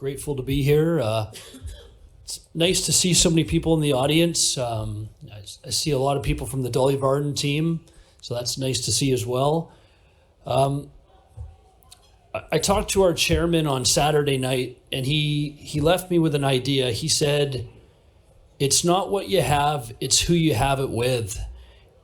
Grateful to be here. It's nice to see so many people in the audience. I see a lot of people from the Dolly Varden team, so that's nice to see as well. I talked to our chairman on Saturday night, and he left me with an idea. He said, it's not what you have, it's who you have it with.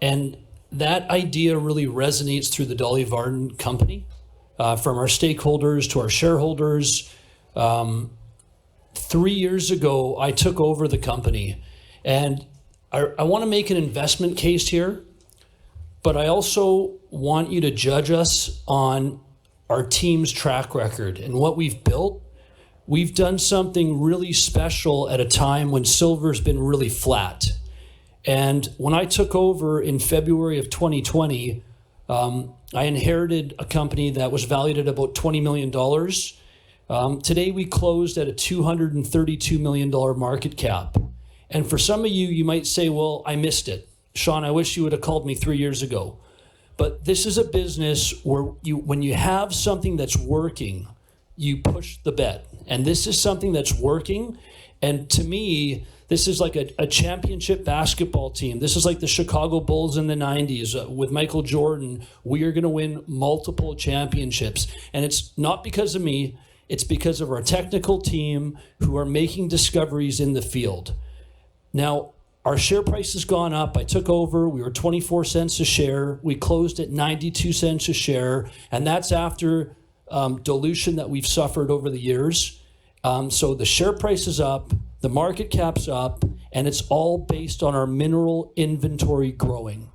And that idea really resonates through the Dolly Varden company, from our stakeholders to our shareholders. 3 years ago, I took over the company, and I want to make an investment case here, but I also want you to judge us on our team's track record and what we've built. We've done something really special at a time when silver's been really flat. And when I took over in February of 2020, I inherited a company that was valued at about $20 million. Today we closed at a $232 million market cap. And for some of you, you might say, well, I missed it. Shawn, I wish you would have called me 3 years ago. But this is a business where when you have something that's working, you push the bet. And this is something that's working. And to me, this is like a championship basketball team. This is like the Chicago Bulls in the 90s with Michael Jordan. We are going to win multiple championships. And it's not because of me. It's because of our technical team who are making discoveries in the field. Now, our share price has gone up. I took over. We were 24 cents a share. We closed at 92 cents a share. And that's after dilution that we've suffered over the years. So the share price is up, the market cap's up, and it's all based on our mineral inventory growing.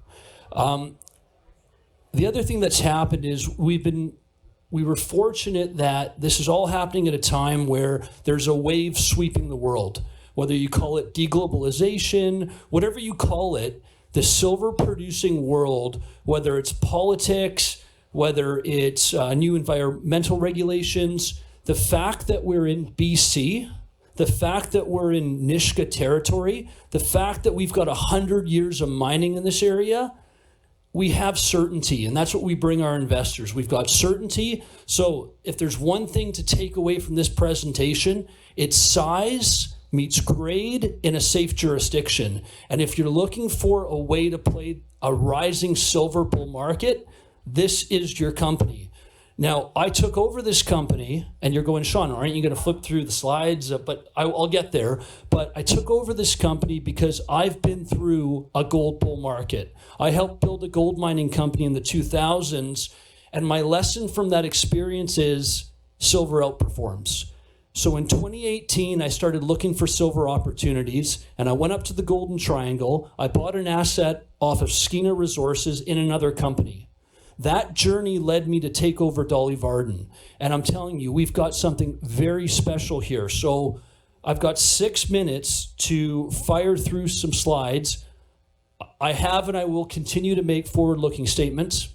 The other thing that's happened is we were fortunate that this is all happening at a time where there's a wave sweeping the world. Whether you call it deglobalization, whatever you call it, the silver producing world, whether it's politics, whether it's new environmental regulations, the fact that we're in BC, the fact that we're in Nisga'a territory, the fact that we've got 100 years of mining in this area, we have certainty, and that's what we bring our investors. We've got certainty. So if there's one thing to take away from this presentation, it's size meets grade in a safe jurisdiction. And if you're looking for a way to play a rising silver bull market, this is your company. Now, I took over this company, and you're going, Shawn, aren't you going to flip through the slides? But I'll get there. But I took over this company because I've been through a gold bull market. I helped build a gold mining company in the 2000s, and my lesson from that experience is silver outperforms. So in 2018, I started looking for silver opportunities, and I went up to the Golden Triangle. I bought an asset off of Skeena Resources in another company. That journey led me to take over Dolly Varden. And I'm telling you, we've got something very special here. So I've got 6 minutes to fire through some slides. I have and I will continue to make forward-looking statements.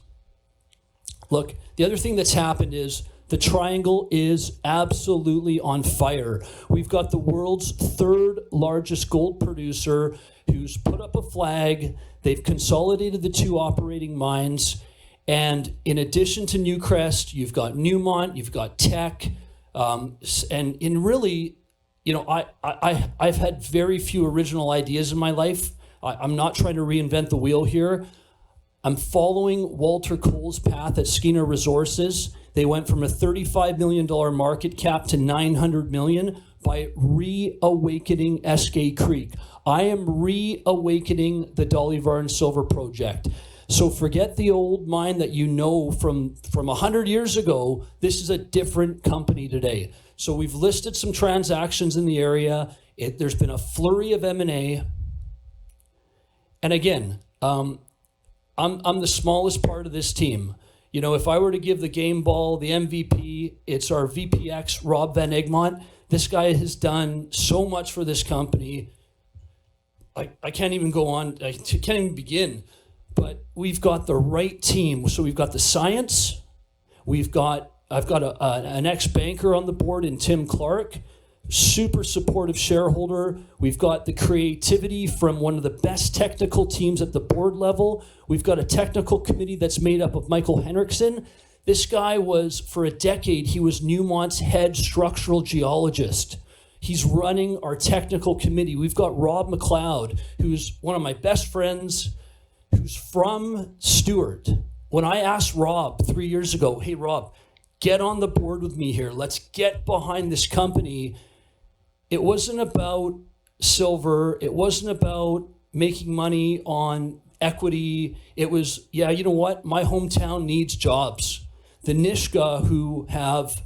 Look, the other thing that's happened is the Triangle is absolutely on fire. We've got the world's third largest gold producer who's put up a flag. They've consolidated the 2 operating mines. And in addition to Newcrest, you've got Newmont, you've got Teck. And in really, you know, I've had very few original ideas in my life. I'm not trying to reinvent the wheel here. I'm following Walter Cole's path at Skeena Resources. They went from a $35 million market cap to $900 million by reawakening Eskay Creek. I am reawakening the Dolly Varden Silver Project. So forget the old mine that you know from 100 years ago. This is a different company today. So we've listed some transactions in the area. There's been a flurry of M&A. And again, I'm the smallest part of this team. You know, if I were to give the game ball, the MVP, it's our VPX, Rob Van Egmont. This guy has done so much for this company. I can't even go on. I can't even begin. But we've got the right team. So we've got the science. I've got an ex-banker on the board in Tim Clark, super supportive shareholder. We've got the creativity from one of the best technical teams at the board level. We've got a technical committee that's made up of Michael Henriksen, This guy was, for a decade, he was Newmont's head structural geologist. He's running our technical committee. We've got Rob McLeod, who's one of my best friends, who's from Stewart. When I asked Rob 3 years ago, hey, Rob, get on the board with me here. Let's get behind this company. It wasn't about silver. It wasn't about making money on equity. It was, yeah, you know what? My hometown needs jobs. The Nisga'a, who have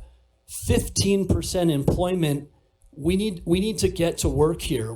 15% employment, we need to get to work here.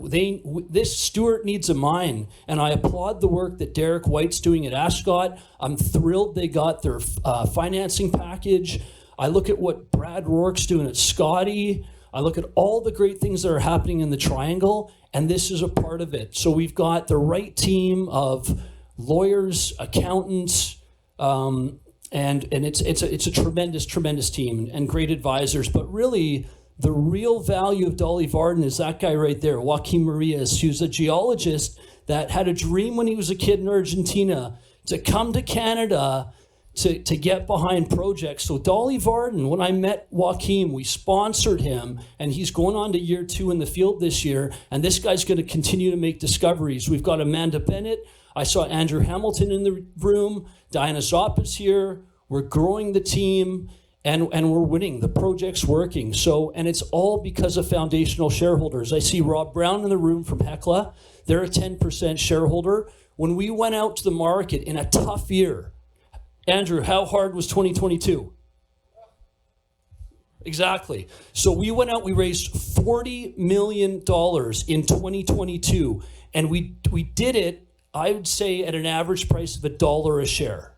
This Stewart needs a mine, and I applaud the work that Derek White's doing at Ascot. I'm thrilled they got their financing package. I look at what Brad Rourke's doing at Scotty. I look at all the great things that are happening in the Triangle, and this is a part of it. So we've got the right team of lawyers, accountants, and it's a tremendous team and great advisors. But really, the real value of Dolly Varden is that guy right there, Joaquin Marias, who's a geologist that had a dream when he was a kid in Argentina to come to Canada to get behind projects. So Dolly Varden, when I met Joaquin, we sponsored him, and he's going on to year 2 in the field this year, and this guy's going to continue to make discoveries. We've got Amanda Bennett. I saw Andrew Hamilton in the room. Diana Zopp is here. We're growing the team. And we're winning. The project's working. So, and it's all because of foundational shareholders. I see Rob Brown in the room from Hecla. They're a 10% shareholder. When we went out to the market in a tough year, Andrew, how hard was 2022? Exactly. So we went out, we raised $40 million in 2022. And we did it, I would say, at an average price of $1 a share.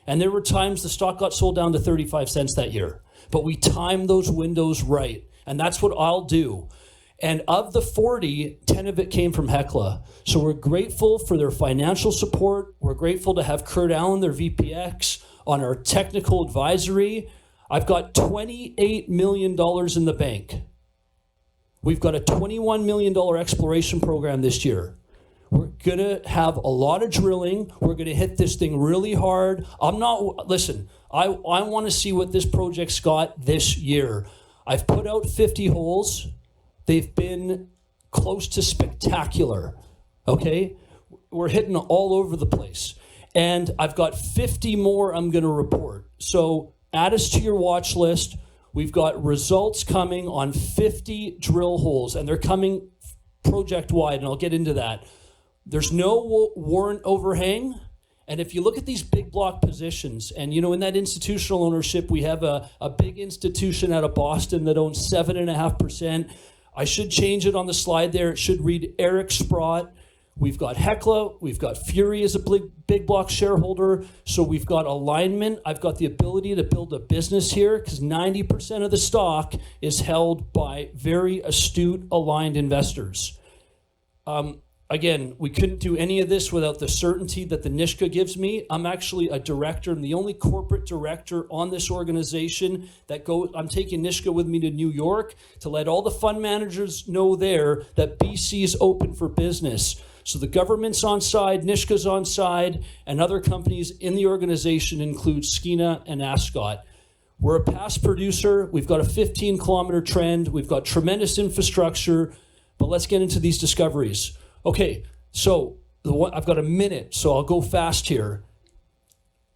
And there were times the stock got sold down to 35 cents that year. But we timed those windows right. And that's what I'll do. And of the 40, 10 of it came from Hecla. So we're grateful for their financial support. We're grateful to have Kurt Allen, their VPX, on our technical advisory. I've got $28 million in the bank. We've got a $21 million exploration program this year. We're going to have a lot of drilling. We're going to hit this thing really hard. I want to see what this project's got this year. I've put out 50 holes. They've been close to spectacular, okay? We're hitting all over the place. And I've got 50 more I'm going to report. So add us to your watch list. We've got results coming on 50 drill holes, and they're coming project-wide, and I'll get into that. There's no warrant overhang. And if you look at these big block positions, and in that institutional ownership, we have a big institution out of Boston that owns 7.5%. I should change it on the slide there. It should read Eric Sprott. We've got Hecla. We've got Fury as a big block shareholder. So we've got alignment. I've got the ability to build a business here because 90% of the stock is held by very astute, aligned investors. Again, we couldn't do any of this without the certainty that the Nisga'a gives me. I'm actually a director. I'm the only corporate director on this organization that I'm taking Nisga'a with me to New York to let all the fund managers know there that BC is open for business. So the government's on side, Nisga's on side, and other companies in the organization include Skeena and Ascot. We're a past producer. We've got a 15-kilometer trend. We've got tremendous infrastructure. But let's get into these discoveries. Okay, so I've got a minute, so I'll go fast here.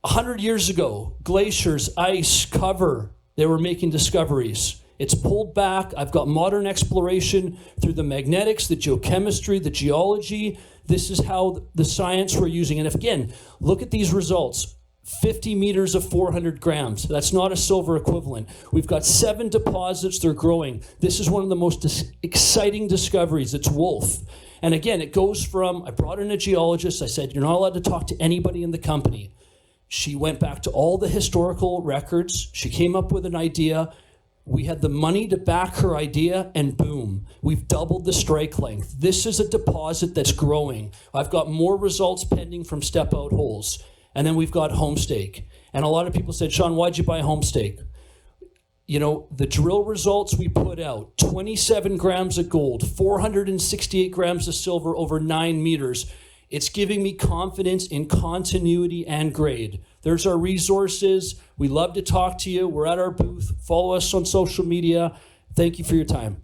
100 years ago, glaciers, ice, cover, they were making discoveries. It's pulled back. I've got modern exploration through the magnetics, the geochemistry, the geology. This is how the science we're using. And if, again, look at these results. 50 meters of 400 grams. That's not a silver equivalent. We've got 7 deposits. They're growing. This is one of the most exciting discoveries. It's Wolf. And again, it goes from, I brought in a geologist. I said, you're not allowed to talk to anybody in the company. She went back to all the historical records. She came up with an idea. We had the money to back her idea, and boom, we've doubled the strike length. This is a deposit that's growing. I've got more results pending from step-out holes. And then we've got Homestake. And a lot of people said, Shawn, why'd you buy Homestake? The drill results we put out, 27 grams of gold, 468 grams of silver over 9 meters. It's giving me confidence in continuity and grade. There's our resources. We love to talk to you. We're at our booth. Follow us on social media. Thank you for your time.